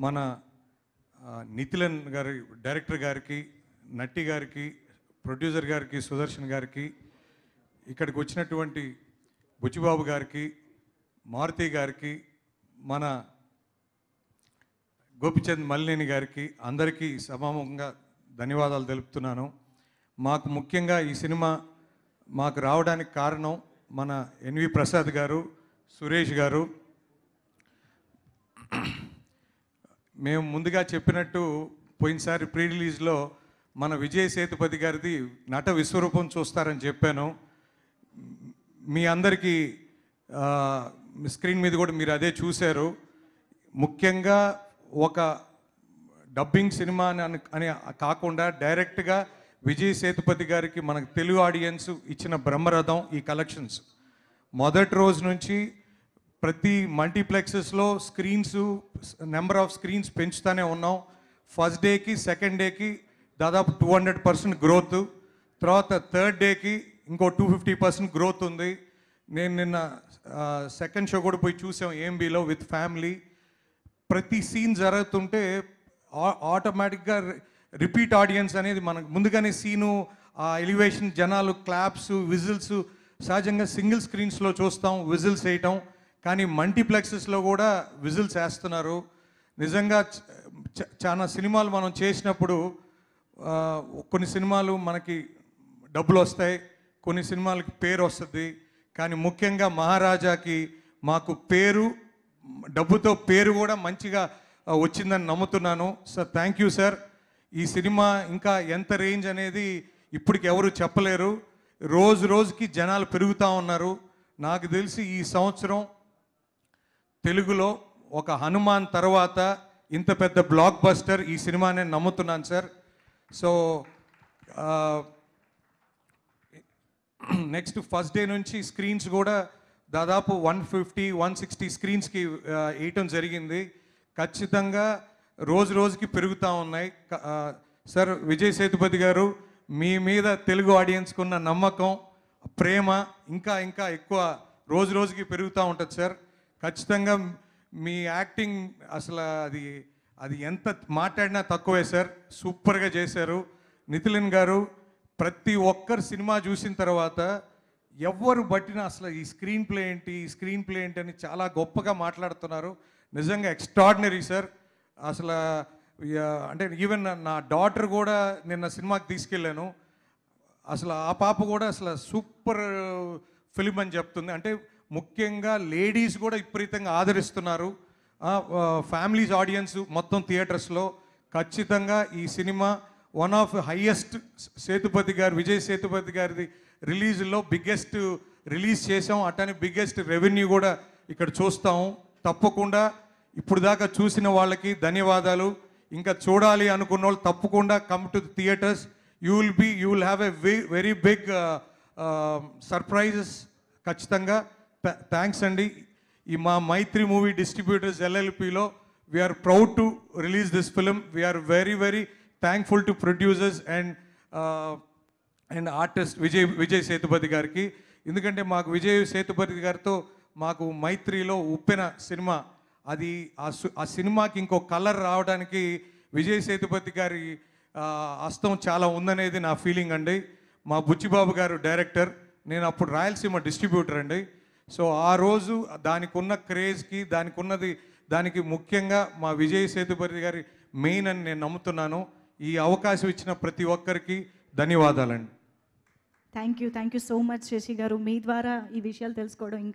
మన నితిలన్ గారి డైరెక్టర్ గారికి, నట్టి గారికి, ప్రొడ్యూసర్ గారికి, సుదర్శన్ గారికి, ఇక్కడికి వచ్చినటువంటి బుచ్చిబాబు గారికి, మారుతి గారికి, మన గోపిచంద్ మల్లినేని గారికి అందరికీ సమాముఖంగా ధన్యవాదాలు తెలుపుతున్నాను. మాకు ముఖ్యంగా ఈ సినిమా మాకు రావడానికి కారణం మన ఎన్వి ప్రసాద్ గారు, సురేష్ గారు. మేము ముందుగా చెప్పినట్టు పోయినసారి ప్రీ రిలీజ్లో మన విజయ్ సేతుపతి గారిది నట విశ్వరూపం చూస్తారని చెప్పాను. మీ అందరికీ స్క్రీన్ మీద కూడా మీరు అదే చూశారు. ముఖ్యంగా ఒక డబ్బింగ్ సినిమా అని కాకుండా డైరెక్ట్గా విజయ్ సేతుపతి గారికి మనకు తెలుగు ఆడియన్స్ ఇచ్చిన బ్రహ్మరథం ఈ కలెక్షన్స్. మొదటి రోజు నుంచి ప్రతి మల్టీప్లెక్సెస్లో నెంబర్ ఆఫ్ స్క్రీన్స్ పెంచుతూనే ఉన్నాం. ఫస్ట్ డేకి సెకండ్ డేకి దాదాపు 200% గ్రోత్, తర్వాత థర్డ్ డేకి ఇంకో 250% గ్రోత్ ఉంది. నేను నిన్న సెకండ్ షో కూడా పోయి చూసాం ఏఎంబీలో విత్ ఫ్యామిలీ. ప్రతి సీన్ జరుగుతుంటే ఆటోమేటిక్గా రిపీట్ ఆడియన్స్ అనేది మనకు ముందుగానే సీను, ఆ ఎలివేషన్, జనాలు, క్లాప్స్, విజిల్స్ సహజంగా సింగిల్ స్క్రీన్స్లో చూస్తాం విజిల్స్ వేయటం, కానీ మల్టీప్లెక్సెస్లో కూడా విజిల్స్ వేస్తున్నారు. నిజంగా చాలా సినిమాలు మనం చేసినప్పుడు కొన్ని సినిమాలు మనకి డబ్బులు వస్తాయి, కొన్ని సినిమాలకి పేరు వస్తుంది. కానీ ముఖ్యంగా మహారాజాకి మాకు పేరు, డబ్బుతో పేరు కూడా మంచిగా వచ్చిందని నమ్ముతున్నాను. Sir thank you sir. ఈ సినిమా ఇంకా ఎంత రేంజ్ అనేది ఇప్పటికి ఎవరు చెప్పలేరు. రోజు రోజుకి జనాలు పెరుగుతూ ఉన్నారు. నాకు తెలిసి ఈ సంవత్సరం తెలుగులో ఒక హనుమాన్ తర్వాత ఇంత పెద్ద బ్లాక్ బస్టర్ ఈ సినిమా నేను నమ్ముతున్నాను sir. So next first day నుంచి స్క్రీన్స్ కూడా దాదాపు 150-160 స్క్రీన్స్కి వేయటం జరిగింది. ఖచ్చితంగా రోజు రోజుకి పెరుగుతూ ఉన్నాయి. సార్ విజయ్ సేతుపతి గారు, మీ మీద తెలుగు ఆడియన్స్కి ఉన్న నమ్మకం, ప్రేమ ఇంకా ఇంకా ఎక్కువ రోజు రోజుకి పెరుగుతూ ఉంటుంది సార్. ఖచ్చితంగా మీ యాక్టింగ్ అసలు అది ఎంత మాట్లాడినా తక్కువే సార్. సూపర్గా చేశారు. నితిలన్ గారు ప్రతి ఒక్కరు సినిమా చూసిన తర్వాత ఎవరు బట్టినా అసలు ఈ స్క్రీన్ ప్లే ఏంటి అని చాలా గొప్పగా మాట్లాడుతున్నారు. నిజంగా ఎక్స్ట్రాడినరీ సార్. అసలు అంటే ఈవెన్ నా డాటర్ కూడా నిన్న సినిమాకి తీసుకెళ్ళాను. అసలు ఆ పాప కూడా అసలు సూపర్ ఫిలిం అని చెప్తుంది. అంటే ముఖ్యంగా లేడీస్ కూడా విపరీతంగా ఆదరిస్తున్నారు. ఫ్యామిలీస్ ఆడియన్స్ మొత్తం థియేటర్స్లో. ఖచ్చితంగా ఈ cinema one of highest Vijay Sethupathi గారిది రిలీజ్లో బిగ్గెస్ట్ రిలీజ్ చేసాం. అట్టని బిగ్గెస్ట్ రెవెన్యూ కూడా ఇక్కడ చూస్తాము. తప్పకుండా ఇప్పుడు దాకా చూసిన వాళ్ళకి ధన్యవాదాలు. ఇంకా చూడాలి అనుకున్న వాళ్ళు తప్పకుండా come to the theatres. You will have a very big surprises ఖచ్చితంగా. థ్యాంక్స్ అండి. ఈ మా మైత్రి మూవీ డిస్ట్రిబ్యూటర్స్ LLPలో we are proud to release this film. We are very very thankful to producers and artist Vijay Sethupathi గారికి. ఎందుకంటే మాకు విజయ్ సేతుపతి గారితో మాకు మైత్రిలో ఉప్పెన సినిమా, అది ఆ సినిమాకి ఇంకో కలర్ రావడానికి విజయ్ సేతుపతి గారి హస్తం చాలా ఉందనేది నా ఫీలింగ్ అండి. మా బుచ్చిబాబు గారు డైరెక్టర్, నేను అప్పుడు రాయలసీమ డిస్ట్రిబ్యూటర్ అండి. సో ఆ రోజు దానికి ఉన్న క్రేజ్కి దానికి ముఖ్యంగా మా విజయ్ సేతుపతి గారి మెయిన్ అని నేను నమ్ముతున్నాను. ఈ అవకాశం ఇచ్చిన ప్రతి ఒక్కరికి ధన్యవాదాలండి. Thank you so much Shashi గారు. మీ ద్వారా ఈ విషయాలు తెలుసుకోవడం ఇంకా